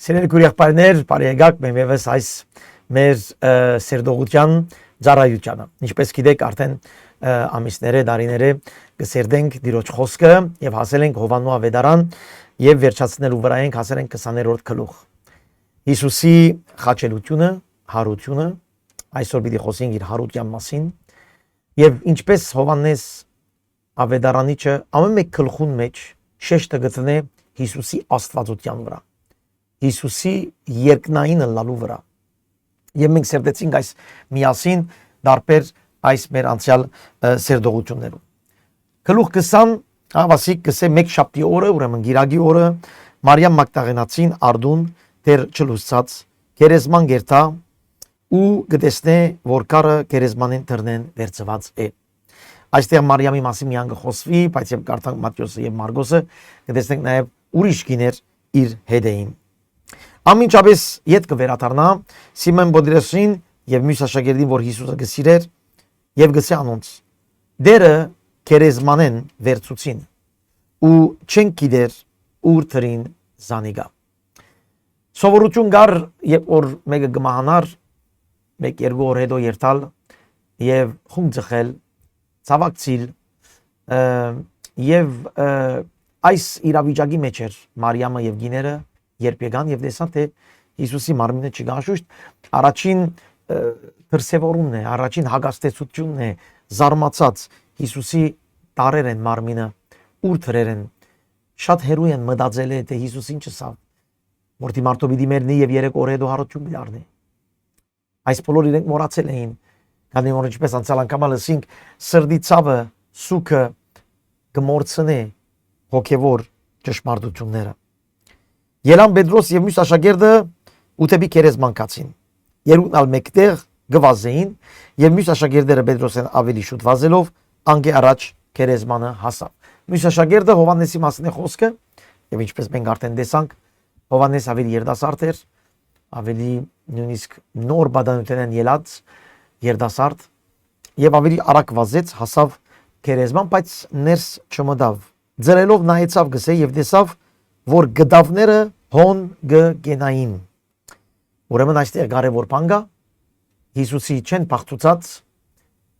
Սիրելի քուրիախպարներ, բարի եկաք մեմևս այս մեր սերդողության ծառայությանը։ Ինչպես գիտեք, արդեն ամիսները, դարիները կսերդենք Տիրոջ խոսքը եւ հասել ենք Հովաննու ավետարան եւ վերջացնելու վրա ենք հասել ենք 20-րդ գլուխ։ Հիսուսի խաչելությունը, հարությունը, այսօր պիտի խոսենք իր հարության մասին եւ ինչպես Հովաննես ավետարանիչը ամեն մեկ գլխուն մեջ շեշտը գտնե Հիսուսի աստվածության վրա։ Հիսուսի երկնայինը լալու վրա։ Եվ մենք սերդեցինք այս միասին դարբեր այս մեր անցյալ սերդողություններում։ Գլուխ 20 ավասիկ կսե մեկ շաբթի օրը, ուրեմն գիրագի օրը, Մարիամ Մագդաղենացին արդուն դեր չլուսած գերեզման գերտա ու գտեսնե, որ կարը գերեզմանին դռնեն վերցված է։ Այստեղ Մարիամի մասին միան կխոսվի, բայց եւ կարդանք Մատթեոսը եւ Մարգոսը, կտեսնենք նաեւ ուրիշ գիներ իր հետ էին։ Ամենջապես ետ կվերադառնա Սիմոն Բոդրեսին եւ մյուս աշակերտին, որ Հիսուսը գսիրեր եւ գսի անոնց։ Դերը գերեզմանեն վերցուցին ու չեն գիտեր ուր թրին զանիգա։ Սովորություն կար, երբ որ մեկը գմահանար, մեկ երկու օր հետո երթալ եւ խում ձխել, ցավակցիլ եւ այս իրավիճակի մեջ էր Մարիամը եւ գիները երբ եկան եւ տեսան թե Հիսուսի մարմինը չգաշուշտ, առաջին դրսևորումն է, առաջին հագաստեցությունն է, զարմացած Հիսուսի տարեր են մարմինը, ուր թրեր են, շատ հերոյ են մտածել է թե Հիսուս ինչ ասավ, որ դիմարտո պիտի մեռնի եւ 3 օր հետո հարություն պիտի առնի։ Այս բոլոր իրենք մոռացել էին, քանի որ ինչպես անցյալ անգամ լսինք, սրդի ցավը, սուքը գմորցնե հոգեվոր ճշմարտությունները։ Ելան Պետրոս եւ մյուս աշակերտը ուտեբի գերեզման կացին։ Երկուսն ալ մեկտեղ գվազեին եւ մյուս աշակերտները Պետրոսեն ավելի շուտ վազելով անգե առաջ գերեզմանը հասավ։ Մյուս աշակերտը Հովաննեսի մասին է խոսքը եւ ինչպես մենք արդեն տեսանք, Հովաննես ավելի երդասարդ էր, ավելի նույնիսկ նոր բադանութենեն ելած երդասարդ եւ ավելի արագ վազեց, հասավ գերեզման, բայց ներս չմտավ։ Ձրելով նայեցավ գսե եւ տեսավ, որ գդավները հոն գենային։ Ուրեմն այստեղ կարևոր բան կա, Հիսուսի չեն փախցուցած,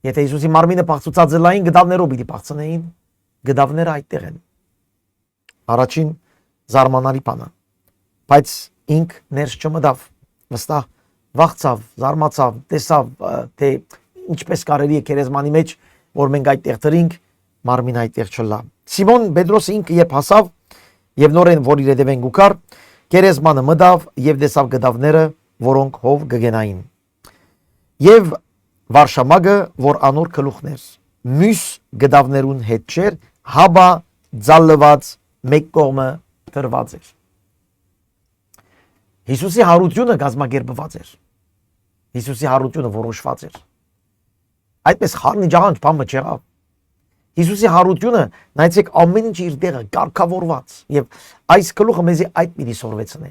եթե Հիսուսի մարմինը փախցուցած լային գդավներով պիտի փախցնեին, գդավները այդտեղ են։ Առաջին զարմանալի բանը, բայց ինք ներս չմտավ, վստահ վախցավ, զարմացավ, տեսավ թե ինչպես կարելի է գերեզմանի մեջ, որ մենք այդտեղ դրինք, մարմինը այդտեղ չլա։ Սիմոն Պետրոսը ինքը երբ հասավ եւ նորեն որ իր հետևեն գուքար, գերեզմանը մտավ եւ տեսավ գդավները, որոնք հով գգենային։ Եվ Վարշամագը, որ անոր գլուխներ, մյուս գդավներուն հետ չէր, հաբա ձալված մեկ կողմը դրված էր։ Հիսուսի հարությունը կազմակերպված էր։ Հիսուսի հարությունը որոշված էր։ Այդպես խառնի ջահանջ բանը չեղավ։ Հիսուսի հարությունը, նայեցեք ամեն ինչ իր տեղը կարգավորված եւ այս գլուխը մեզի այդ պիտի սորվեցնե։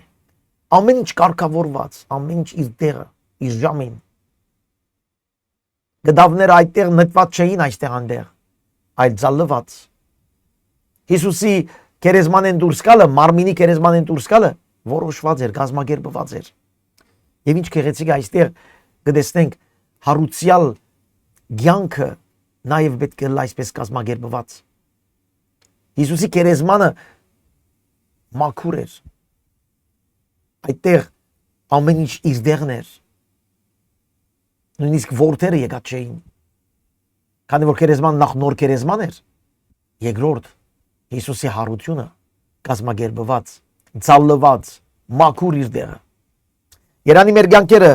Ամեն ինչ կարգավորված, ամեն ինչ իր տեղը, իր ժամին։ Գդավները այդտեղ նետված չէին այստեղ այնտեղ, այլ ձալված։ Հիսուսի գերեզմանեն դուրս գալը, մարմինի գերեզմանեն դուրս գալը որոշված էր, կազմակերպված էր։ Եվ ինչ գեղեցիկ է այստեղ կտեսնենք հարուցյալ կյանքը նաև պետք է այսպես կազմակերպված։ Հիսուսի գերեզմանը մաքուր էր։ Այդտեղ ամեն ինչ իր տեղն էր։ Նույնիսկ որդերը եկած չէին։ Քանի որ գերեզմանը նախ նոր գերեզման էր, երկրորդ Հիսուսի հարությունը կազմակերպված, ցալված, մաքուր իր տեղը։ Երանի մեր կյանքերը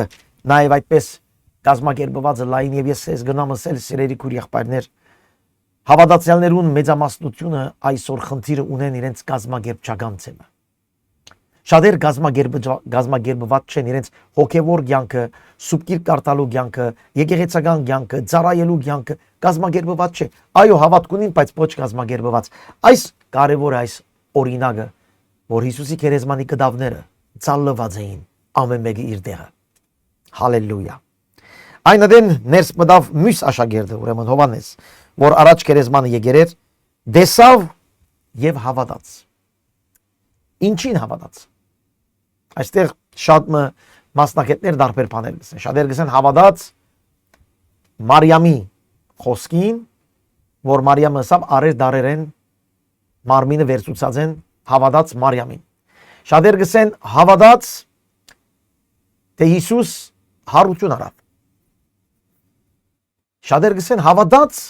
նաև այդպես կազմակերպված լայն եւ ես ես գնամ ասել սիրելի քուրիախպարներ, հավատացյալներուն մեծամասնությունը այսօր խնդիրը ունեն իրենց կազմակերպչական ցեմը։ Շատեր կազմակերպված չեն իրենց հոգեվոր կյանքը, սուբկիր կարտալու կյանքը, եկեղեցական կյանքը, ծառայելու կյանքը կազմակերպված չէ։ Այո, հավատք ունին, բայց ոչ կազմակերպված։ Այս կարևոր է այս օրինակը, որ Հիսուսի գերեզմանի գդավները ցալված էին, ամեն մեկը իր տեղը։ Հալելույա։ Այն դեն ներս մտավ մյուս աշակերտը, ուրեմն Հովաննես, որ առաջ գերեզմանը եկեր էր, դեսավ եւ հավատաց։ Ինչին հավատաց։ Այստեղ շատ մասնակիցներ դարբեր բաներ գսեն։ Շատեր գսեն հավատաց Մարիամի խոսքին, որ Մարիամը սավ արեր դարերեն մարմինը վերցուցած են հավատաց Մարիամին։ Շատեր գսեն հավատաց թե Հիսուս հարություն արավ։ Շատեր գսեն հավատաց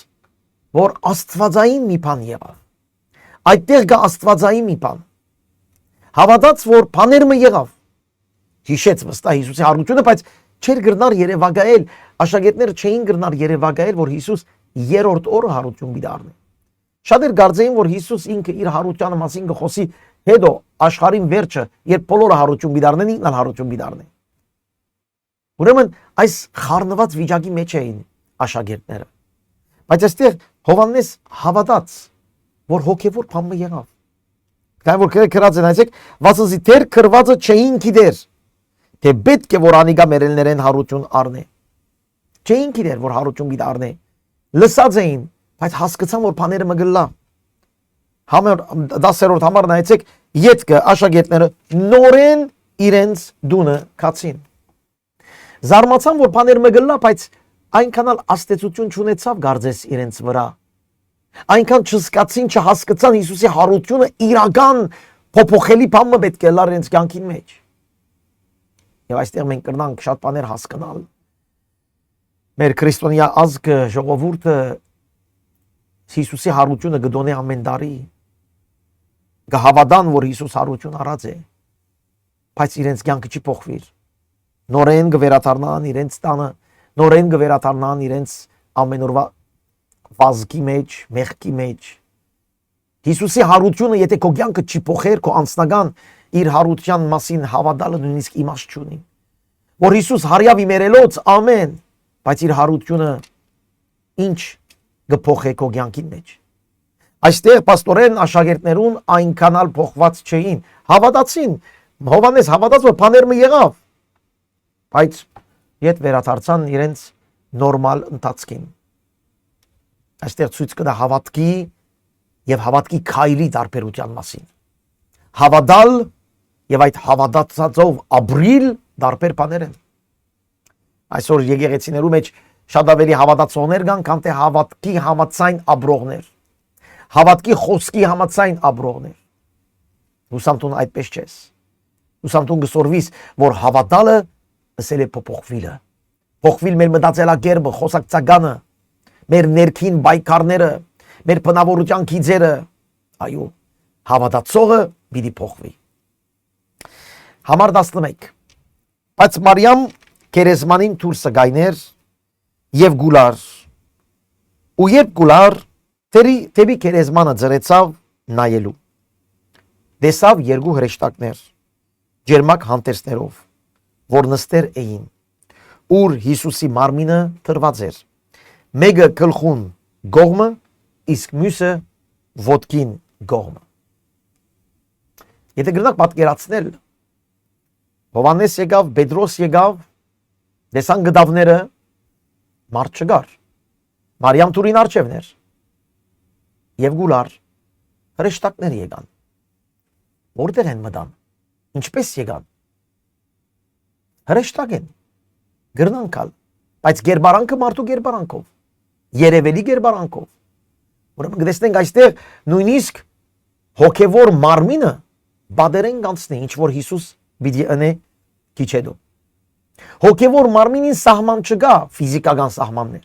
որ աստվածային մի բան եղավ։ Այդտեղ կա աստվածային մի բան։ Հավատաց որ բաները եղավ։ Հիշեց վստահ Հիսուսի հարությունը, բայց չէր գրնար երևակայել, աշակերտները չէին գրնար երևակայել, որ Հիսուս երրորդ օրը հարություն մի դառնի։ Շատեր կարծեին, որ Հիսուս ինքը իր հարությանը մասին կխոսի հետո աշխարհին վերջը, երբ բոլորը հարություն մի դառնեն, ինքն էլ հարություն մի դառնի։ Ուրեմն այս խառնված վիճակի մեջ էին աշակերտները։ Բայց այստեղ Հովհաննես հավատաց, որ հոգևոր բանը եղավ։ Դա որ գրած են այսեք, վասնզի դեր քրվածը չէին գիտեր, թե պետք է որ անիկա մերելներեն հարություն առնե։ Չէին գիտեր, որ հարություն մի դառնե։ Լսած էին, բայց հասկացան, որ բաները մգլա։ 10-րդ համարն այցեք, ետքը աշակերտները նորեն իրենց դունը կացին։ Զարմացան, որ բաները մգլա, բայց այնքան աստեցություն չունեցավ գարձես իրենց վրա։ Այնքան չզգացին, չհասկացան Հիսուսի հարությունը իրական փոփոխելի բանը պետք է լար իրենց կյանքի մեջ։ Եվ այստեղ մենք կրնանք շատ բաներ հասկանալ։ Մեր քրիստոնյա ազգը, ժողովուրդը Հիսուսի հարությունը գդոնե ամեն տարի կհավատան, որ Հիսուս հարություն արած է, բայց իրենց կյանքը չի փոխվիր։ Նորեն կվերադառնան իրենց տանը, նորեն կվերադառնան իրենց ամենօրվա վազքի մեջ, մեղքի մեջ։ Հիսուսի հարությունը, եթե քո կյանքը չի փոխեր, քո անձնական իր հարության մասին հավատալը նույնիսկ իմաստ չունի։ Որ Հիսուս հարյավ իմերելոց ամեն, բայց իր հարությունը ինչ կփոխե քո կյանքի մեջ։ Այստեղ պաստորեն աշակերտներուն այնքանալ փոխված չէին, հավատացին, Հովհաննես հավատաց, որ բաները եղավ, բայց իդ վերադարձան իրենց նորմալ ընթացքին։ Այստեղ ցույց կտա հավատքի եւ հավատքի քայլի տարբերության մասին։ Հավատալ եւ այդ հավատացածով ապրիլ տարբեր բաներ են։ Այսօր եկեղեցիներու մեջ շատ ավելի հավատացողներ կան, քան թե հավատքի համաձայն ապրողներ։ Հավատքի խոսքի համաձայն ապրողներ։ Ուսանտուն այդպես չես։ Ուսանտուն գսորվիս, որ հավատալը ասել է փոխվիլը։ Փոխվիլ մեր մտածելակերպը, խոսակցականը, մեր ներքին բայկարները, մեր բնավորության գիծերը, այո, հավատացողը պիտի փոխվի։ Համար 11։ Բայց Մարիամ գերեզմանին դուրսը գայներ եւ գուլար։ Ու երբ գուլար, թեպի գերեզմանը ծրեցավ նայելու։ Տեսավ երկու հրեշտակներ, ջերմակ հանդերձներով, որ նստեր էին, ուր Հիսուսի մարմինը թրված էր։ Մեկը գլխուն գողմը, իսկ մյուսը ոտքին գողմը։ Եթե գրնակ պատկերացնել, Հովհաննես եկավ, Պետրոս եկավ, տեսան գդավները, մարդ չկար։ Մարիամ Տուրին արջևներ եւ գուլար հրեշտակներ եկան։ Որտեղ են մտան։ Ինչպես եկան։ Հրեշտակ են։ Գրնանկալ, բայց գերբարանքը մարդու գերբարանքով, երևելի գերբարանքով։ Ուրեմն գտեսնենք այստեղ նույնիսկ հոգևոր մարմինը բادرեն կանցնի, ինչ որ Հիսուս պիտի ընե քիչ հետո։ Հոգևոր մարմինին սահման չկա, ֆիզիկական սահմաններ։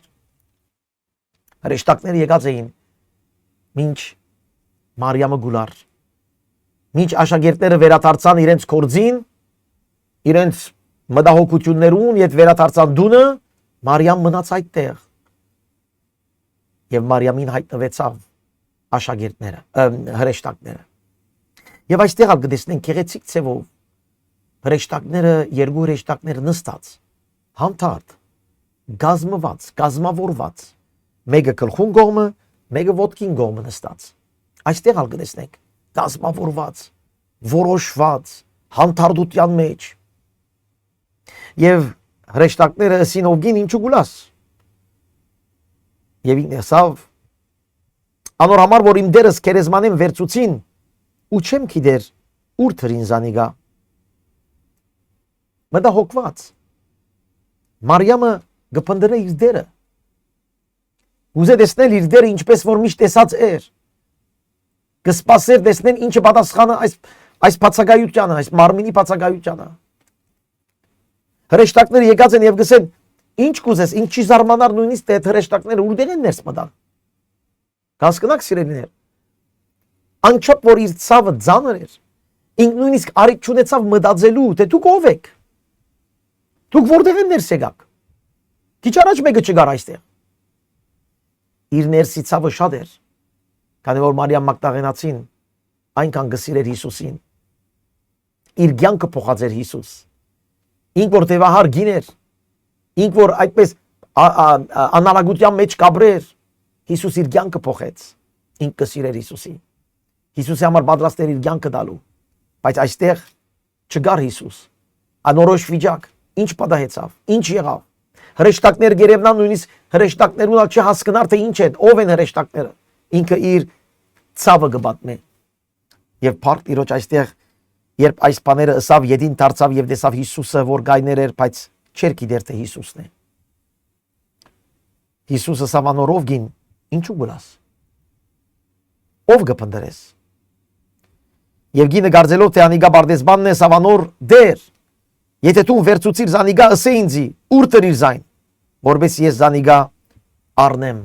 Հրեշտակները եկած էին մինչ Մարիամը գուլար, մինչ աշակերտները վերադարձան իրենց կորձին, իրենց մտահոգություններուն, իդ վերադարձան դունը, Մարիամ մնաց այդտեղ։ Եվ Մարիամին հայտնվեցավ աշակերտները, հրեշտակները։ Եվ այստեղ ալ կտեսնենք գեղեցիկ ցևով հրեշտակները, երկու հրեշտակներ նստած, համթարդ, գազմված, գազմավորված, մեկը գլխուն կողմը, մեկը ոտքին կողմը նստած։ Այստեղ ալ կտեսնենք գազմավորված, որոշված, համթարդության մեջ։ Եվ հրեշտակները ըսին ովգին ինչու գուլաս։ Եվ ինքն ասավ, անոր համար, որ իմ դերս գերեզմանին վերցուցին, ու չեմ գիտեր ուր թրին զանիգա։ մտահոգված։ Մարիամը գփնդրե իր դերը։ Ուզե տեսնել իր դերը ինչպես որ միշտ տեսած էր։ Կսպասեր տեսնել ինչը պատասխանը այս բացակայությանը, այս մարմինի բացակայությանը։ Հրեշտակները եկած են եւ գսեն ինչ կուզես, ինչ չի զարմանար նույնիսկ թե հրեշտակները ուր դեն ներս մտան։ Հասկանաք սիրելիներ։ Անչափ որ իր ցավը ծանր էր, ինք նույնիսկ արիք չունեցավ մտածելու, թե դուք ով եք։ Դուք որտեղ են ներս եկաք։ Քիչ առաջ մեկը չգար այստեղ։ Իր ներսի ցավը շատ էր, քանի որ Մարիամ Մագդաղենացին այնքան գսիրեր Հիսուսին։ Իր կյանքը փոխած էր Հիսուս։ Ինք որ տևահար գիներ, ինք որ այդպես անալագության մեջ կաբրեր, Հիսուս իր կյանքը փոխեց։ Ինք գսիրեր Հիսուսին։ Հիսուսի համար պատրաստ էր իր կյանքը տալու, բայց այստեղ չգար Հիսուս։ Անորոշ վիճակ, ինչ պատահեցավ, ինչ եղավ։ Հրեշտակներ գերեւնան նույնիսկ հրեշտակներուն ալ չհասկնար թե ինչ են, ով են հրեշտակները։ Ինքը իր ցավը գբատնե։ Եվ փառք Տիրոջ այստեղ, երբ այս բաները ըսավ, յետին դարձավ եւ տեսավ Հիսուսը, որ գայներ էր, բայց չէր գիտեր թե Հիսուսն է։ Հիսուսը սավանորով գին, ինչու գնաս։ Ով գփնդրես։ Եվ գինը գարձելով թե անիգա բարդեսբանն է սավանոր դեր։ Եթե դու վերցուցիր զանիգա ըսե ինձի, ուր տրիր զայն, որպես ես զանիգա առնեմ։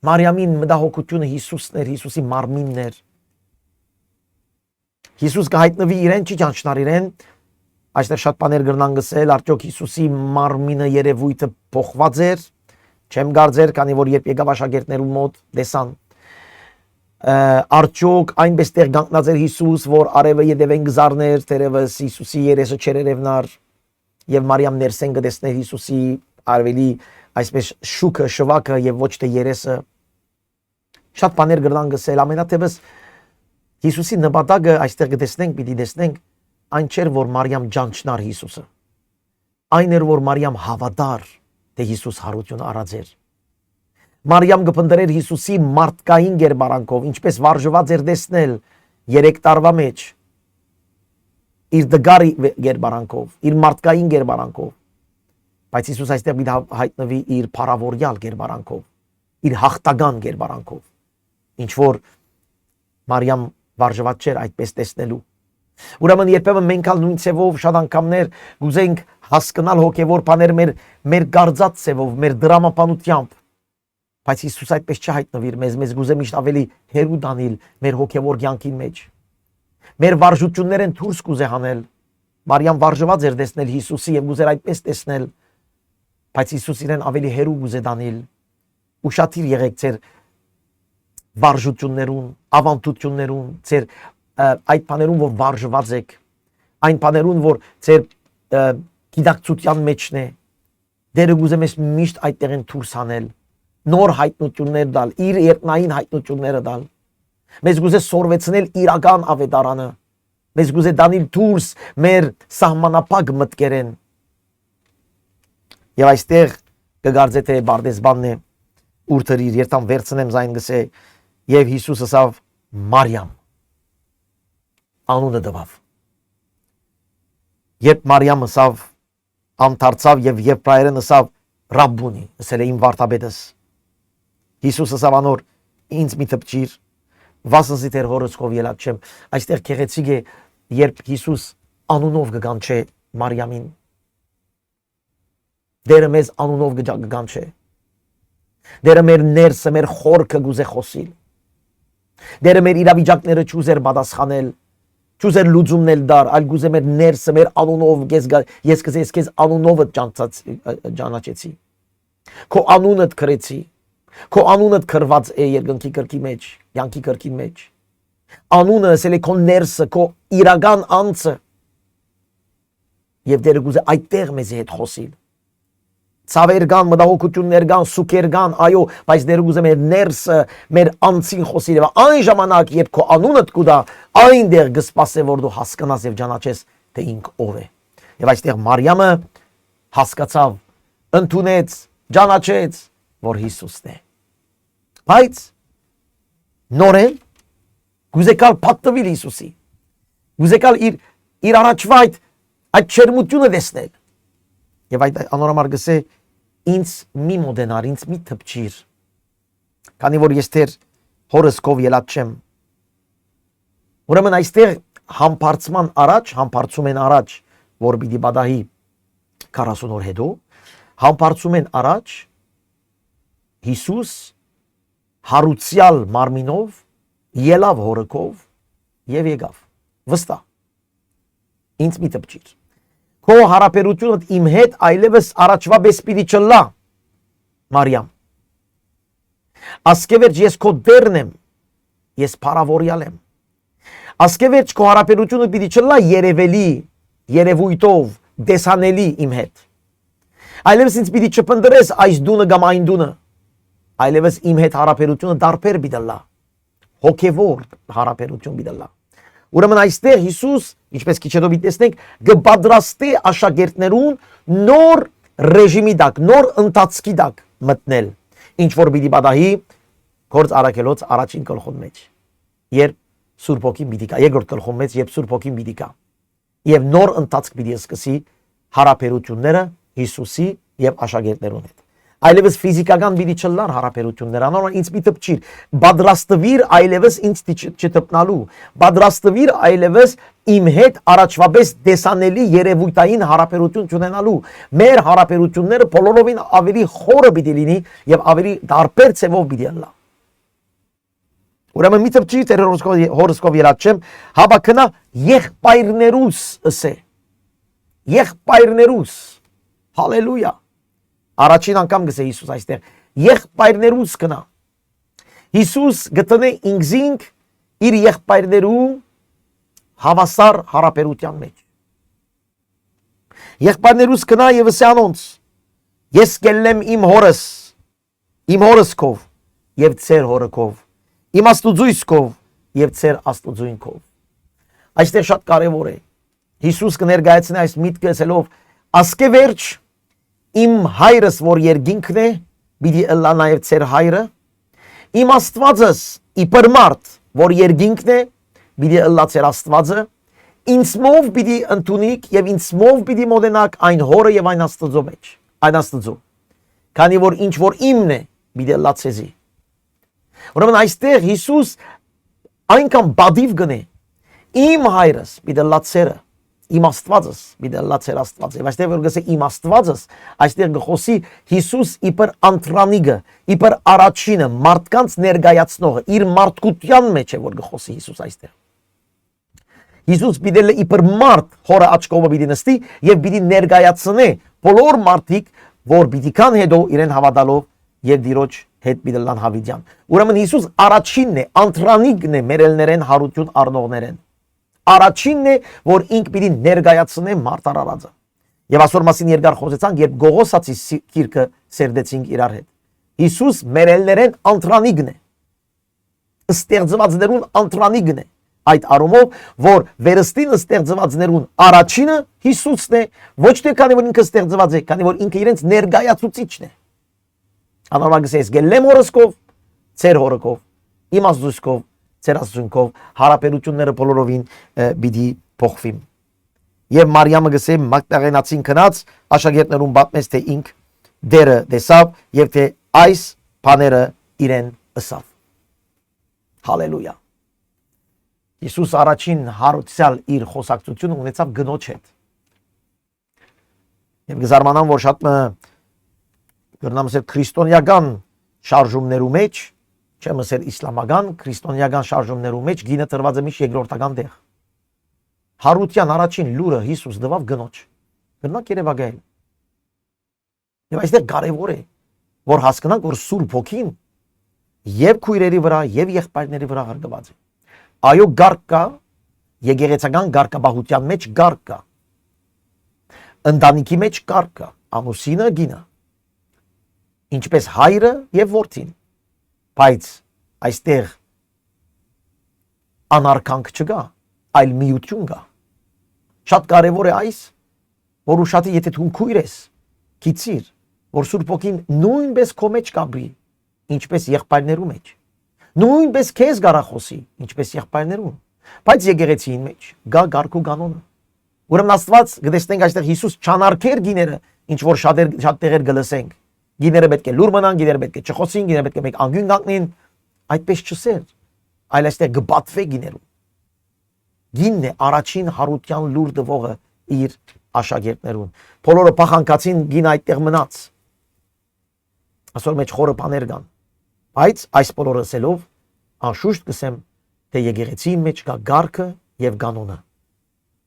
Մարիամին մտահոգությունը Հիսուսն էր, Հիսուսի մարմինն էր։ Հիսուս կհայտնվի իրեն, չի ճանչնար իրեն։ Այստեղ շատ բաներ գրնան գսել, արդյոք Հիսուսի մարմինը երևույթը փոխված էր, չեմ գարձեր, քանի որ երբ եկավ աշակերտներու մոտ տեսան արդյոք այնպես տեղ գանքնած էր Հիսուս, որ արևը յետևեն գզարներ, թերևս Հիսուսի երեսը չերևնար եւ Մարիամ ներսեն գտեսներ Հիսուսի արևելի այսպես շուկը, շվակը եւ ոչ թե երեսը։ Շատ բաներ գրնան գսել, ամենաթեւս Հիսուսի նպատակը այստեղ գտեսնենք, պիտի տեսնենք, այն չէր որ Մարիամ ճանչնար Հիսուսը։ Այն էր որ Մարիամ հավատար, թե Հիսուս հարություն արած էր։ Մարիամ գփնդրեր Հիսուսի մարդկային գերբարանքով, ինչպես վարժված էր տեսնել 3 տարվա մեջ իր դգարի գերբարանքով, իր մարդկային գերբարանքով, բայց Հիսուս այստեղ պիտի հայտնվի իր փառավորյալ գերբարանքով, իր հաղթական գերբարանքով, ինչ որ Մարիամ վարժված չէր այդպես տեսնելու։ Ուրեմն երբեմն մենք ալ նույն ցևով շատ անգամներ գուզենք հասկանալ հոգևոր բաներ մեր գարձած ցևով, մեր դրամապանությամբ, բայց Հիսուս այդպես չհայտնվիր մեզ գուզե միշտ ավելի հերու դանել մեր հոգևոր կյանքի մեջ։ Մեր վարժություններն դուրս կուզե հանել։ Մարիամ վարժված էր տեսնել Հիսուսի եւ գուզեր այդպես տեսնել, բայց Հիսուս իրեն ավելի հերու գուզե դանել։ Ուշադիր եղեք ձեր վարժություններուն, ավանդություններուն, ձեր այդ բաներուն, որ վարժված եք, այն բաներուն, որ ձեր գիտակցության մեջն է, դերը գուզե մեզ միշտ այդտեղեն դուրս հանել, նոր հայտնություններ դալ, իր երկնային հայտնությունները դալ, մեզ գուզե սորվեցնել իրական ավետարանը, մեզ գուզե դանել դուրս մեր սահմանապակ մտքերեն։ Եվ այստեղ կգարձե թե բարդեսբանն է, ուր տրիր, երթան վերցնեմ զայն գսե, եւ Հիսուս ասավ Մարիամ, անունը տվավ։ Երբ Մարիամ ասավ, անդարձավ եւ եբրայերեն ասավ Ռաբբունի, ասել է իմ վարդապետս։ Հիսուս ասավ անոր, ինձ մի թպչիր, վասնզի թեր հորս քով ելակ չեմ։ Այստեղ գեղեցիկ է, երբ Հիսուս անունով կգանչե Մարիամին։ Դերը մեզ անունով կգանչե։ Դերը մեր ներսը, մեր խորքը գուզե խոսիլ։ Դերը մեր իրավիճակները չուզեր պատասխանել, չուզեր լուծումնել դար, այլ գուզե մեր ներսը, մեր անունով ես քեզ անունովը ճանաչեցի։ Քո անունդ քրեցի։ Քո անունդ քրված է երկնքի կրքի մեջ, յանքի կրքի մեջ։ Անունը ասել է քո ներսը, քո իրական անձը։ Եվ դերը գուզե այդտեղ մեզ հետ խոսիլ։ Ցավեր կան, մտահոգություններ կան, սուքեր կան, այո, բայց դերը գուզե մեր ներսը, մեր անձին խոսիլ։ Եվ այն ժամանակ, երբ քո անունդ կուտա, այնտեղ կսպասե որ դու հասկանաս եւ ճանաչես, թե ինք ով է։ Եվ այստեղ Մարիամը հասկացավ, ընդունեց, ճանաչեց, որ Հիսուսն է։ Բայց նորեն գուզեկալ պատտվիլ Հիսուսի։ Գուզեկալ իր առաջվա այդ այդ չերմությունը տեսնել։ Եվ այդ անորոմար գսե ինձ մի մոդենար, ինձ մի թփչիր։ Քանի որ ես թեր հորս կով ելած չեմ։ Ուրեմն այստեղ համբարձում են առաջ, որ պիտի բադահի 40 օր հետո, համբարձում են առաջ Հիսուս հարուցյալ մարմինով ելավ հորքով եւ եկավ վստահ ինձ մի տպչիր քո հարաբերությունդ իմ հետ այլևս առաջվա պես պիտի չլա Մարիամ ասկևերջ ես քո դերն եմ ես փարավորյալ եմ ասկևերջ քո հարաբերությունը պիտի չլա երևելի երևույթով դեսանելի իմ հետ այլևս ինձ պիտի չփնտրես այս դունը կամ այն դունը այլևս իմ հետ հարաբերությունը դարբեր պիտի լա հոգևոր հարաբերություն պիտի լա ուրեմն այստեղ Հիսուս ինչպես քիչ հետո տեսնենք կպատրաստի աշակերտներուն նոր ռեժիմի դակ նոր ընթացքի դակ մտնել ինչ որ պիտի բադահի գործ արաքելոց առաջին գլխոն մեջ երբ Սուրբ Հոգին պիտի կա երկրորդ գլխոն մեջ երբ Սուրբ Հոգին պիտի կա եւ նոր ընթացք պիտի սկսի հարաբերությունները Հիսուսի եւ աշակերտներուն հետ այլևս ֆիզիկական պիտի չլան հարաբերություններ անոր ինձ մի տպչիր պատրաստվիր այլևս ինձ չտպնալու պատրաստվիր այլևս իմ հետ առաջվապես դեսանելի երևույթային հարաբերություն ունենալու մեր հարաբերությունները բոլորովին ավելի խորը պիտի լինի եւ ավելի դարբեր ցեվով պիտի լա ուրեմն մի տպչի տեր հորսկով ելած չեմ հավաքնա եղբայրներուս ասե եղբայրներուս հալելույա առաջին անգամ գսե Հիսուս այստեղ եղբայրներուս կնա Հիսուս գտնե ինքզինք իր եղբայրներու հավասար հարաբերության մեջ եղբայրներուս կնա եւ ասե անոնց ես կելեմ իմ հորսկով եւ ծեր հորքով իմ աստուծույցքով եւ ծեր աստուծույնքով այստեղ շատ կարեւոր է Հիսուս կներկայացնի այս միտքը ասելով ասկևերջ իմ հայրս որ երկինքն է պիտի ըլլա նաև ծեր հայրը իմ աստվածս իբր մարդ որ երկինքն է պիտի ըլլա ծեր աստվածը ինձմով պիտի ընդունիք եւ ինձմով պիտի մոտենաք այն հորը եւ այն աստծո մեջ այն աստծո քանի որ ինչ որ իմն է պիտի ըլլա ցեզի ուրեմն այստեղ Հիսուս այնքան բադիվ գնե իմ հայրս պիտի ըլլա ծերը իմ աստվածս պիտի ըլլա ծեր աստված եւ այստեղ որ գսե իմ աստվածս այստեղ գխոսի Հիսուս իբր անտրանիգը իբր առաջինը մարդկանց ներկայացնողը իր մարդկության մեջ է որ գխոսի Հիսուս այստեղ Հիսուս պիտի լե իբր մարդ հորը աչքովը պիտի նստի եւ պիտի ներկայացնե բոլոր մարդիկ որ պիտի կան հետո իրեն հավատալով եւ դիրոջ հետ պիտի լան հավիդյան ուրեմն Հիսուս առաջինն է անտրանիգն է մերելներեն հարություն առնողներեն առաջինն է որ ինք պիտի ներկայացնե մարտարարածը եւ այսօր մասին երկար խոսեցանք երբ Գողոսացի քիրքը սերդեցինք իրար հետ Հիսուս մերելներեն անտրանիգն է ստեղծվածներուն անտրանիգն է այդ առումով որ վերստին ստեղծվածներուն առաջինը Հիսուսն է ոչ թե քանի որ ինքը ստեղծված է քանի որ ինքը իրենց ներկայացուցիչն է անորմագսես գելեմ հորսկով ծեր հորքով իմ աստծուկով ծեր աստծունքով հարաբերությունները բոլորովին պիտի փոխվին եւ Մարիամը գսե Մագդաղենացին քնած աշակերտներուն պատմեց թե ինք դերը տեսավ եւ թե այս բաները իրեն ըսավ հալելույա Հիսուս առաջին հարուցյալ իր խոսակցությունը ունեցավ գնոջ հետ եւ գզարմանան որ շատ գրնամսեր քրիստոնեական շարժումներու մեջ չեմ ասել իսլամական քրիստոնեական շարժումներու մեջ գինը տրված է միշտ երկրորդական տեղ հարության առաջին լուրը Հիսուս դվավ գնոջ գնանք Երևանայել եւ այստեղ կարեւոր է որ հասկանանք որ Սուրբ Հոգին եւ քույրերի վրա եւ եղբայրների վրա հարգված է այո գարկ կա եկեղեցական գարկաբահության մեջ գարկ կա ընտանիքի մեջ գարկ կա ամուսինը գինը ինչպես հայրը եւ որդին բայց այստեղ անարքանք չկա այլ միություն կա շատ կարևոր է այս որ ուշադի եթե դու քույր ես քիծիր որ Սուրբ Հոգին նույնպես քո մեջ կապրի ինչպես եղբայրներու մեջ նույնպես քեզ գարախոսի ինչպես եղբայրներուն բայց եկեղեցին մեջ գա գարկ ու կանոնը Ուրեմն Աստված գտեսնենք այստեղ Հիսուս չանարգեր գիները, ինչ որ շատ տեղեր գլսենք։ Գիները պետք է լուր մնան, գիները պետք է չխոսին, գիները պետք է մեկ անգյուն կանգնին, այդպես չսեր, այլ այստեղ գբատվե գիներու։ Գինն է առաջին հարության լուր տվողը իր աշակերտներուն։ Բոլորը փախանկացին, գինը այդտեղ մնաց։ Այսօր մեջ խորը բաներ կան։ Բայց այս բոլորը ասելով անշուշտ կսեմ, թե եկեղեցի մեջ կա գարքը եւ կանոնը։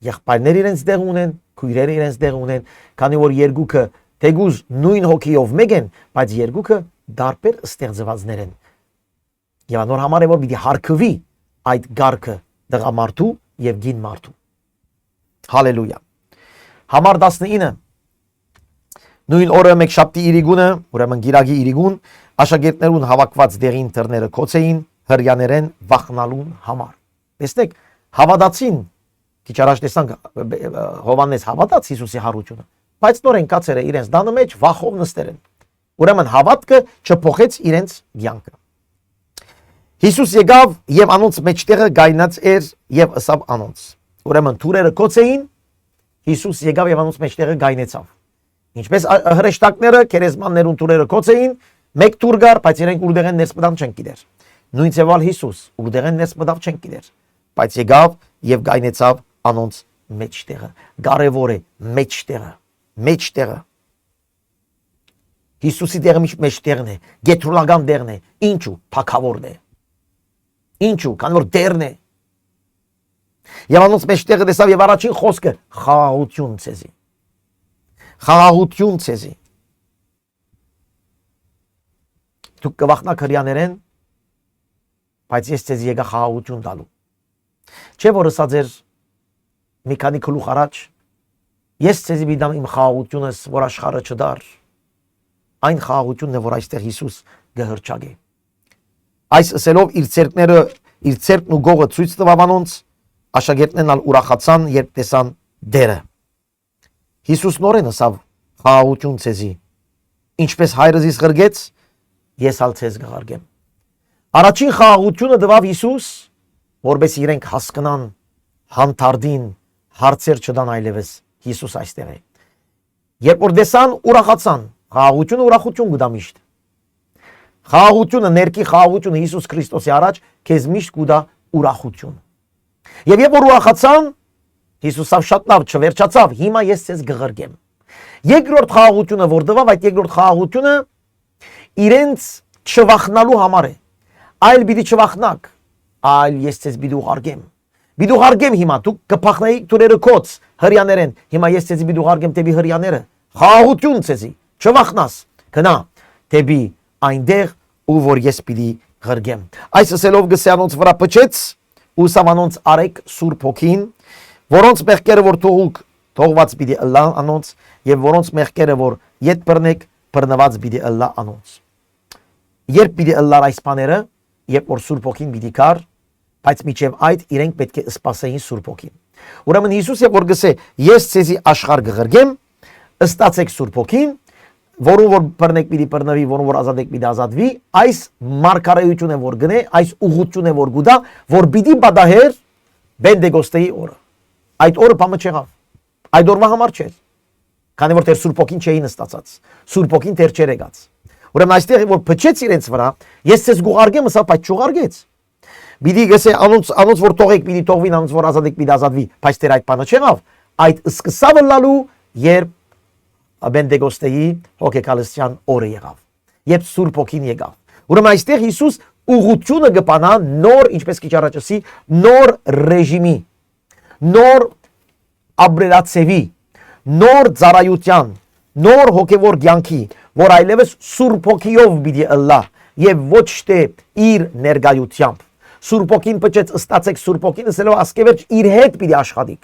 Եղբայրները իրենց դեղ ունեն, քույրերը իրենց դեղ ունեն, քանի որ երկուքը թեգուզ նույն հոգիով մեկ են, բայց երկուքը դարբեր ստեղծվածներ են։ Եվ անոր համար է որ պիտի հարկվի այդ գարքը դղամարդու եւ գին մարդու։ Հալելույա։ Համար 19 նույն օրը մեկշաբթի իրիգունը, ուրեմն գիրագի իրիգուն, աշակերտներուն հավաքված դեղին թռները կոչեին հրյաներեն վախնալուն համար։ Տեսնեք, հավատացին, քիչ առաջ տեսանք Հովանես հավատաց Հիսուսի հարությունը, բայց նորեն կացերը իրենց դանը մեջ վախով նստեր են։ Ուրեմն հավատքը չփոխեց իրենց կյանքը։ Հիսուս եկավ եւ անոնց մեջտեղը գայնած էր եւ ըսավ անոնց։ Ուրեմն թուրերը կոչեին, Հիսուս եկավ եւ անոնց մեջտեղը գայնեցավ։ Ինչպես հրեշտակները, քերեզմաններուն թուրերը կոչեին, մեկ թուր գար, բայց իրենք ուրդեղ են ներս մտան չեն գիտեր։ Նույն ծավալ Հիսուս ուրդեղ են ներս մտավ չեն գիտեր, բայց եկավ եւ գայնեցավ անոնց մեջտեղը։ Կարևոր է մեջտեղը։ Հիսուսի տեղը մեջտեղն է, գետրոլական տեղն է, ինչու թակավորն է։ Ինչու, քանի որ դերն է։ Եվ անոնց մեջտեղը տեսավ եւ առաջին խոսքը խաղաղություն ցեզի։ Խաղաղություն ցեզի։ Դուք կվախնաք հրյաներեն, բայց ես ցեզի եկա խաղաղություն տալու։ Չէ որ ասած էր մի քանի գլուխ առաջ, ես ցեզի բիդամ իմ խաղաղությունս, որ աշխարհը չդար։ Այն խաղաղությունն է, որ այստեղ Հիսուս գհրճագե։ Այս ասելով իր ցերկն ու գողը ցույց տվավ անոնց, աշակերտներն ալ ուրախացան, երբ տեսան դերը։ Հիսուս նորեն ասավ խաղաղություն ցեզի։ Ինչպես հայրս ինձ ղրգեց, ես ալ ցեզ կղարգեմ։ Առաջին խաղաղությունը տվավ Հիսուս, որպես իրենք հասկանան, հանդարտին, հարցեր չդան այլևս Հիսուս այստեղ է։ Երբ որ տեսան, ուրախացան, խաղաղությունը ուրախություն կդա միշտ։ Խաղաղությունը, ներքի խաղաղությունը Հիսուս Քրիստոսի առաջ քեզ միշտ կուտա ուրախություն։ Եվ երբ որ ուրախացան, Հիսուսով շատ լավ չվերջացավ, հիմա ես ցեզ կղրգեմ։ Երկրորդ խաղաղությունը, որ տվավ, այդ երկրորդ խաղաղությունը իրենց չվախնալու համար է։ Այլ պիտի չվախնաք, այլ ես ցեզ պիտի ուղարկեմ։ Պիտի ուղարկեմ հիմա, դուք կփախնեիք թուրերը կոց, հրյաներեն, հիմա ես ցեզ պիտի ուղարկեմ դեպի հրյաները։ Խաղաղություն ցեզի, չվախնաս, գնա դեպի այնտեղ, ու որ ես պիտի ղրգեմ։ Այս ասելով գսյանոց վրա փչեց, ու սավանոնց արեք Սուրբ Հոգին, որոնց մեղքերը որ թողված պիտի ըլլա անոնց, եւ որոնց մեղքերը որ ետ բռնեք, բռնված պիտի ըլլա անոնց։ Երբ պիտի ըլլար այս բաները, երբ որ Սուրբ Հոգին պիտի կար, բայց միջև այդ իրենք պետք է սպասեին Սուրբ Հոգին։ Ուրեմն Հիսուս որ գսե, ես ցեզի աշխարհ կղրգեմ, ըստացեք Սուրբ Հոգին, որում որ բռնեք պիտի բռնվի, որում որ ազատեք պիտի ազատվի, այս մարգարեությունը որ գնե, այս ուղղությունը որ գուտա, որ պիտի բադահեր Բենդեգոստեի օրը։ Այդ օրը բամը չեղավ։ Այդ օրվա համար չէր։ Քանի որ դեր Սուրբ Հոգին չէին ստացած։ Սուրբ Հոգին դեր չէր եկած։ Ուրեմն այստեղ որ փչեց իրենց վրա, ես ցեզ գուղարգեմ, ասա, բայց չուղարգեց։ Պիտի գսե անոնց որ թողեք պիտի թողվին, անոնց որ ազատեք պիտի ազատվի, բայց դեր այդ բանը չեղավ։ Այդ սկսավ լալու, երբ Բենդեգոստեի հոգեկալության օրը եղավ, երբ Սուրբ Հոգին եկավ։ Ուրեմն այստեղ Հիսուս ուղղությունը կպանա նոր, ինչպես քիչ առաջ ասի, նոր ռեժիմի, նոր ապրելացեվի, նոր ծառայության, նոր հոգևոր կյանքի, որ այլևս Սուրբ Հոգիով պիտի ըլլա եւ ոչ թե իր ներկայությամբ։ Սուրբ Հոգին փչեց, ըստացեք Սուրբ Հոգին, ասելով ասկևերջ իր հետ պիտի աշխատիկ։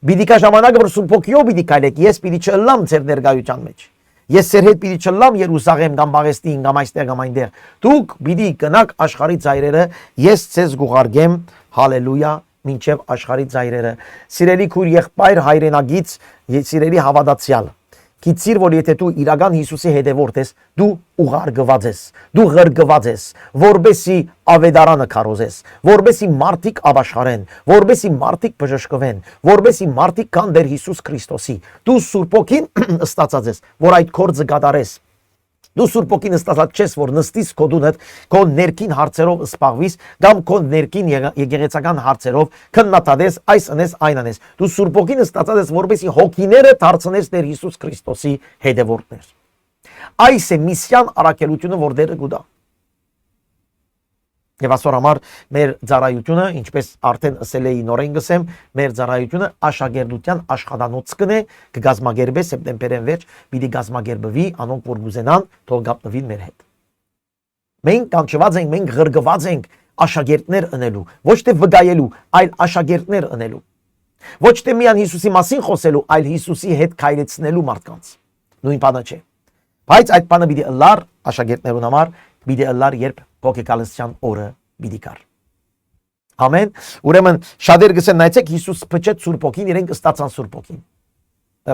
Պիտի կա ժամանակը, որ Սուրբ Հոգիով պիտի քայլեք, ես պիտի չըլլամ ձեր ներկայության մեջ։ Ես ձեր հետ պիտի չըլլամ Երուսաղեմ կամ Պաղեստին կամ այստեղ կամ այնտեղ։ Դուք պիտի գնաք աշխարհի ծայրերը, ես ձեզ գուղարկեմ, հալելույա, մինչև աշխարհի ծայրերը։ Սիրելի քույր եղբայր հայրենագից, սիրելի հավատացյալ, գիտիր, որ եթե դու իրական Հիսուսի հետևորդ ես, դու ուղարկված ես, դու ղրկված ես, որբեսի ավետարանը քարոզես, որբեսի մարդիկ ապաշխարեն, որբեսի մարդիկ բժշկվեն, որբեսի մարդիկ կան դեր Հիսուս Քրիստոսի։ Դու Սուրբ Օքին ստացած ես, որ այդ գործը կատարես։ Դու Սուրբ Օքին ստացած չես, որ նստիս քո դունդ, քո ներքին հարցերով սպաղվիս, կամ քո ներքին եկեղեցական հարցերով քննադատես, այս անես, այն անես։ Դու Սուրբ Օքին ստացած ես, որովհետեւ հոգիները դարձնես Տեր Հիսուս Քրիստոսի հետևորդներ։ Այս է միսիան առաքելությունը, որ դերը գուտա։ Եվ ասոր համար մեր ծառայությունը, ինչպես արդեն ասել էի նորեն գսեմ, մեր ծառայությունը աշակերտության աշխատանոց կն է, կգազմագերբե սեպտեմբերին վերջ, պիտի գազմագերբվի, անոնք որ գուզենան, թող գապնվին մեր հետ։ Մենք կանչված ենք, մենք ղրկված ենք աշակերտներ ընելու, ոչ թե վգայելու, այլ աշակերտներ ընելու։ Ոչ թե միան Հիսուսի մասին խոսելու, այլ Հիսուսի հետ քայլեցնելու մարդկանց։ Նույն բանը չէ։ Բայց այդ բանը պիտի ըլլար աշակերտներուն համար, պիտի ըլլար երբ հոգեկալության օրը պիտի գար։ Ամեն։ Ուրեմն շատեր գսեն նայեցեք Հիսուս փչեց Սուրբ Օքին, իրենք ստացան Սուրբ Օքին։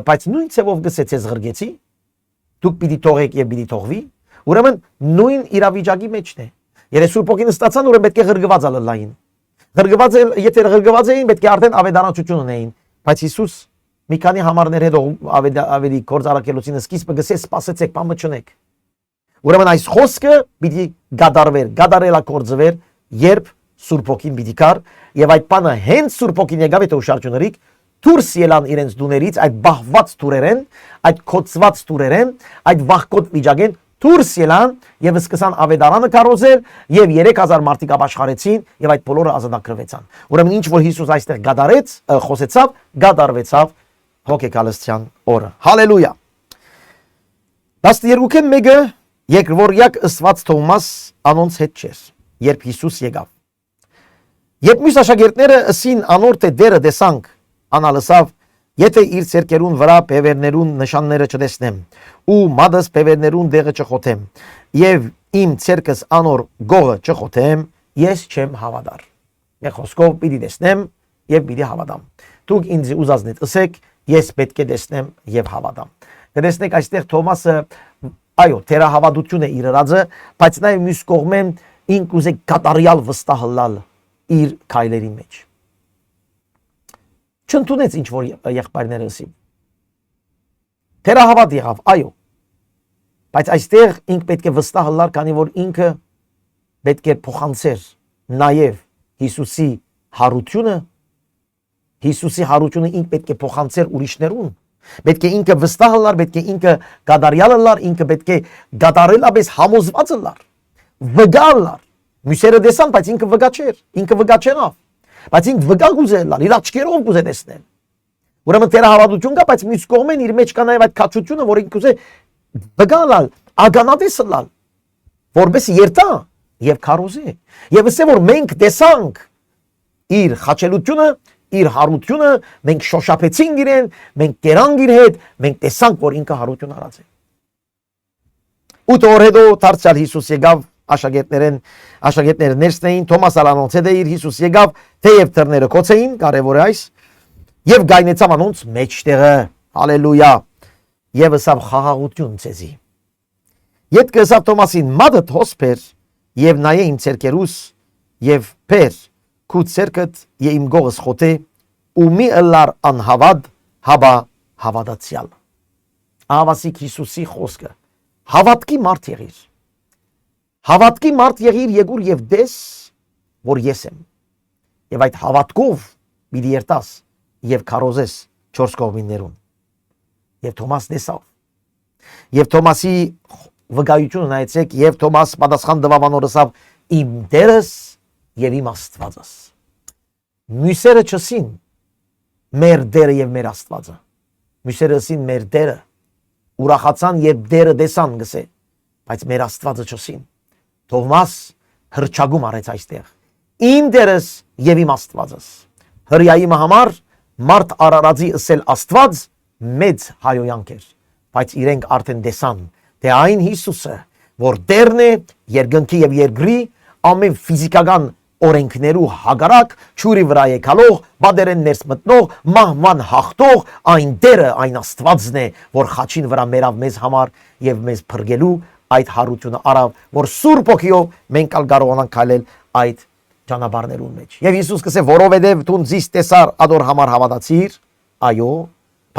Բայց նույն ցևով գսեց ես ղրգեցի, դուք պիտի թողեք եւ պիտի թողվի։ Ուրեմն նույն իրավիճակի մեջն է։ Եթե Սուրբ Օքին ստացան, ուրեմն պետք է ղրգված ալլային։ Ղրգված եթե ղրգված էին, պետք է արդեն ավետարանչություն ունեին։ Բայց Հիսուս մի քանի համարներ հետո ավելի գործարակելուցին սկիզբը գսեց սпасեցեք, բան մչնեք։ Ուրեմն այս խոսքը պիտի գադարվեր, գադարելա կորձվեր, երբ Սուրբ Օքին պիտի գար, եւ այդ բանը հենց Սուրբ Օքին եկավ եթե ուշարչուներիկ դուրս ելան իրենց դուներից, այդ բահված դուրերեն, այդ կոծված դուրերեն, այդ վախկոտ վիճակեն դուրս ելան եւ սկսան ավետարանը քարոզել եւ 3000 մարդիկ ապաշխարեցին եւ այդ բոլորը ազատագրվեցան։ Ուրեմն ինչ որ Հիսուս այստեղ գադարեց, խոսեցավ, գադարվեցավ հոգեկալության օրը։ Հալելույա։ 12-ին մեկը երկրորդ ըսված Թոմաս անոնց հետ չէր, երբ Հիսուս եկավ։ Երբ մյուս աշակերտները ասին անոր թե դերը տեսանք, անալսավ, եթե իր ցերկերուն վրա բևերներուն նշանները չտեսնեմ, ու մադս բևերներուն դեղը չխոթեմ, եւ իմ ցերկս անոր գողը չխոթեմ, ես չեմ հավատար։ Մի խոսքով պիտի տեսնեմ եւ պիտի հավատամ։ Դուք ինձ ուզածնիդ ասեք, ես պետք է տեսնեմ եւ հավատամ։ Կտեսնեք այստեղ Թոմասը այո, թերահավատություն է իր ռածը, բայց նաև մյուս կողմեն ինք ուզե կատարյալ վստահ լալ իր քայլերի մեջ։ Չընդունեց ինչ որ եղբայրները ասին։ Թերահավատ եղավ, այո։ Բայց այստեղ ինք պետք է վստահ լալ, քանի որ ինքը պետք է փոխանցեր նաև Հիսուսի հարությունը, Հիսուսի հարությունը ինք պետք է փոխանցեր ուրիշներուն։ Պետք է ինքը վստահ լար, պետք է ինքը գադարյալ լար, ինքը պետք է գադարելապես համոզված լար, վգա լար։ Մյուսերը տեսան, բայց ինքը վգա չէր, ինքը վգա չեղավ, բայց ինքը վգա գուզե լար, իր աչքերով գուզե տեսնել։ Ուրեմն թերահավատություն կա, բայց մյուս կողմեն իր մեջ կա նաև այդ քաջությունը, որ ինքը ուզե վգա լալ, ագանատես լալ, որպես երթա եւ քարոզի։ Եվ ասե որ մենք տեսանք իր խաչելությունը, իր հարությունը, մենք շոշափեցինք իրեն, մենք կերանք իր հետ, մենք տեսանք, որ ինքը հարություն արած է։ 8 օր հետո դարձյալ Հիսուս եկավ աշակերտները ներսնեին, Թոմաս անոնց հետ իր Հիսուս եկավ, թեև դռները կոծեին, կարևոր է այս, եւ գայնեցավ անոնց մեջտեղը, հալելույա, եւ ասավ խաղաղություն ցեզի։ Ետքը ասավ Թոմասին, մադը հոսպեր, եւ նայե իմ ցերկերուս, եւ փեր քու ցերկդ եւ իմ գողս խոթե ու մի ըլլար անհավատ հաբա հավատացյալ։ Ավասիկ Հիսուսի խոսքը հավատքի մարդ եղիր։ Հավատքի մարդ եղիր եկուր եւ դես որ ես եմ։ Եվ այդ հավատքով պիտի երտաս եւ քարոզես 4 կողմիններուն։ Եվ Թոմաս դեսավ։ Եվ Թոմասի վկայությունը նայեցեք, եւ Թոմաս պատասխան տվավ անորսավ իմ դերս եւ իմ Աստվածս։ Մյուսերը չսին մեր դերը եւ մեր Աստվածը։ Մյուսերը ասին մեր դերը, ուրախացան երբ դերը դեսան գսե, բայց մեր Աստվածը չսին։ Թոմաս հրճագում արեց այստեղ։ Իմ դերս եւ իմ Աստվածս։ Հրյայի համար մարդ արարածի ասել Աստված մեծ հայոյանք էր, բայց իրենք արդեն դեսան, թե այն Հիսուսը, որ դերն է երկնքի եւ երկրի ամեն ֆիզիկական օրենքներու հագարակ, ճուրի վրա եկալող, բادرեն ներս մտնող, մահման հաղթող, այն Տերը, այն Աստվածն է, որ խաչին վրա մերավ մեզ համար եւ մեզ փրկելու այդ հարությունը արավ, որ Սուրբ Օքիով մենք ալ կարողանանք քայլել այդ ճանապարհներուն մեջ։ Եվ Հիսուս կսե, որովհետև դու ինձ տեսար ադոր համար հավատացիր, այո,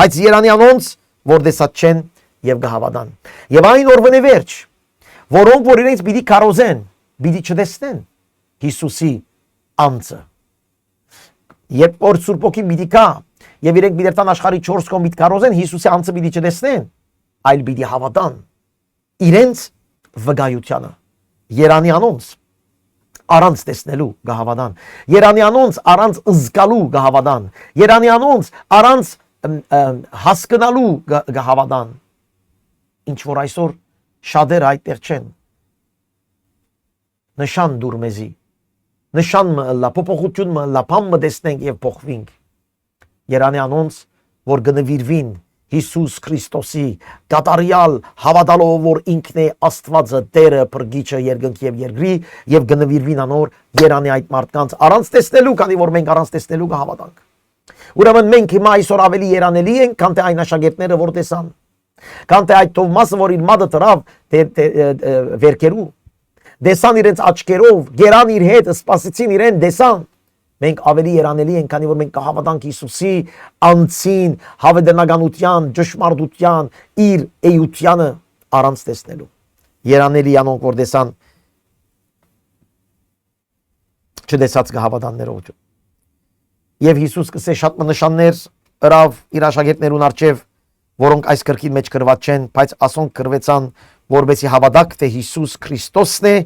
բայց Երանի անոնց, որ տեսած չեն եւ կհավատան։ Եվ այն օրվան է վերջ, որոնք որ իրենց պիտի կարոզեն, պիտի չտեսնեն Հիսուսի անձը։ Երբ որ Սուրբ Օքին պիտի կա, եւ իրենք պիտի տան աշխարհի 4 կողմ պիտի կարոզեն, Հիսուսի անձը պիտի չտեսնեն, այլ պիտի հավատան իրենց վկայությանը։ Երանի անոնց առանց տեսնելու գահավադան, Երանի անոնց առանց զգալու գահավադան, Երանի անոնց առանց հասկանալու գահավադան։ Ինչ որ այսօր շատեր այդտեղ չեն։ Նշան դուր մեզի, նշան մը լա, փոփոխություն մը լա, բամ մը տեսնենք եւ փոխվինք։ Երանի անոնց, որ գնվիրվին Հիսուս Քրիստոսի կատարյալ հավատալով, որ ինքն է Աստվածը, Տերը, Փրկիչը երկնքի եւ երկրի, եւ գնվիրվին անոր Երանի այդ մարդկանց առանց տեսնելու, քանի որ մենք առանց տեսնելու կհավատանք։ Ուրեմն մենք հիմա այսօր ավելի երանելի ենք, քան թե այն աշակերտները, որ տեսան, քան թե այդ Թովմասը, որ իր մատը տրավ վերքերու, դեսան իրենց աչքերով, գերան իր հետ, սպասեցին իրեն, դեսան։ Մենք ավելի երանելի ենք, քանի որ մենք կհավատանք Հիսուսի անձին, հավերժնականության, ճշմարտության, իր էությանը առանց տեսնելու։ Երանելի անոնք, որ տեսան, չտեսած կհավատաններով։ Եվ Հիսուս կսե շատ նշաններ ըրավ իր աշակերտներուն առջև, որոնք այս գրքի մեջ գրված չեն, բայց ասոնք գրվեցան, որբեսի հավատաք, թե Հիսուս Քրիստոսն է,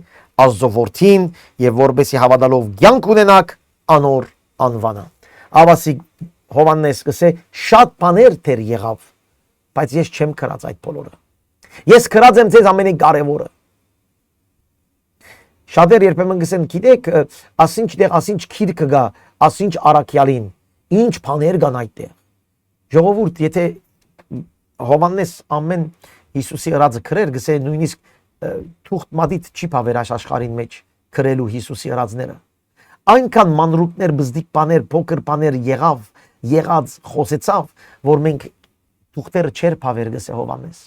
Աստծո որդին, եւ որբեսի հավատալով կյանք ունենաք անոր անվանը։ Ավասի Հովաննես կսե, շատ բաներ դեռ եղավ, բայց ես չեմ գրած այդ բոլորը։ Ես գրած եմ ձեզ ամենակարևորը։ Շատեր երբեմն կսեն, գիտեք, ասինչ դեղ, ասինչ քիրքը գա, ասինչ արաքյալին, ինչ բաներ կան այդտեղ։ Ժողովուրդ, եթե Հովաննես ամեն Հիսուսի ըրածը գրեր, կսե նույնիսկ թուղթ մատիտ չի բավեր աշխարհին մեջ գրելու Հիսուսի ըրածները։ Այնքան մանրուքներ, բզդիկ բաներ, փոքր բաներ եղած խոսեցավ, որ մենք թուղթերը չեր բավեր գսե Հովաննես։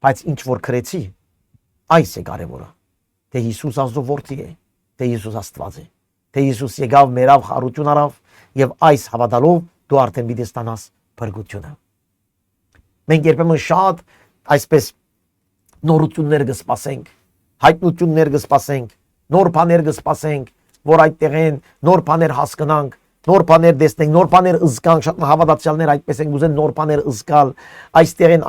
Բայց ինչ որ գրեցի, այս է կարևորը, թե Հիսուս Աստծո որդի է, թե Հիսուս Աստված է, թե Հիսուս եկավ մերավ խարություն արավ եւ այս հավատալով դու արդեն պիտի ստանաս փրկությունը։ Մենք երբեմն շատ այսպես նորություններ կսպասենք, հայտնություններ կսպասենք, նոր բաներ կսպասենք, որ այդտեղ են, նոր բաներ հասկանանք, նոր բաներ տեսնենք, նոր բաներ զգանք, շատ հավատացյալներ այդպես են ուզեն նոր բաներ զգալ, այստեղ են,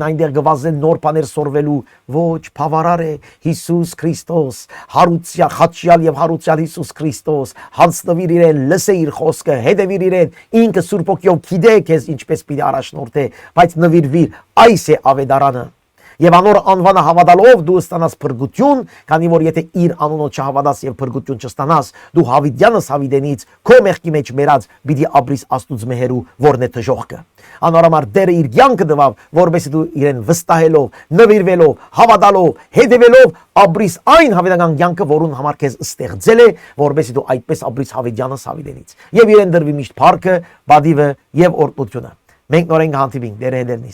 այնտեղ գվազեն նոր բաներ սորվելու, ոչ, բավարար է Հիսուս Քրիստոս, հարուցյալ, խաչյալ եւ հարուցյալ Հիսուս Քրիստոս, հանձնվիր իրեն, լսե իր խոսքը, հետևիր իրեն, ինքը Սուրբ Օքիով գիտե քեզ ինչպես պիտի առաջնորդե, բայց նվիրվիր, այս է ավետարանը։ Եվ անոր անվանը հավատալով դու ստանաս փրկություն, քանի որ եթե իր անունով չհավատաս եւ փրկություն չստանաս, դու հավիտյանս հավիտենից քո մեղքի մեջ մերած պիտի ապրիս Աստուծո մեհերու, որն է թժողքը։ Անորոմար Տերը իր կյանքը տվավ, որովհետեւ դու իրեն վստահելով, նվիրվելով, հավատալով, հետևելով ապրիս այն հավիտենական կյանքը, որուն համար քեզ ստեղծել է, որովհետեւ դու այդպես ապրիս հավիտյանս հավիտենից։ Եվ իրեն դրվի միշտ փառքը, բադիվը եւ օրհնությունը։ Մենք նորեն կհանդիպենք Տերը հետ լինի։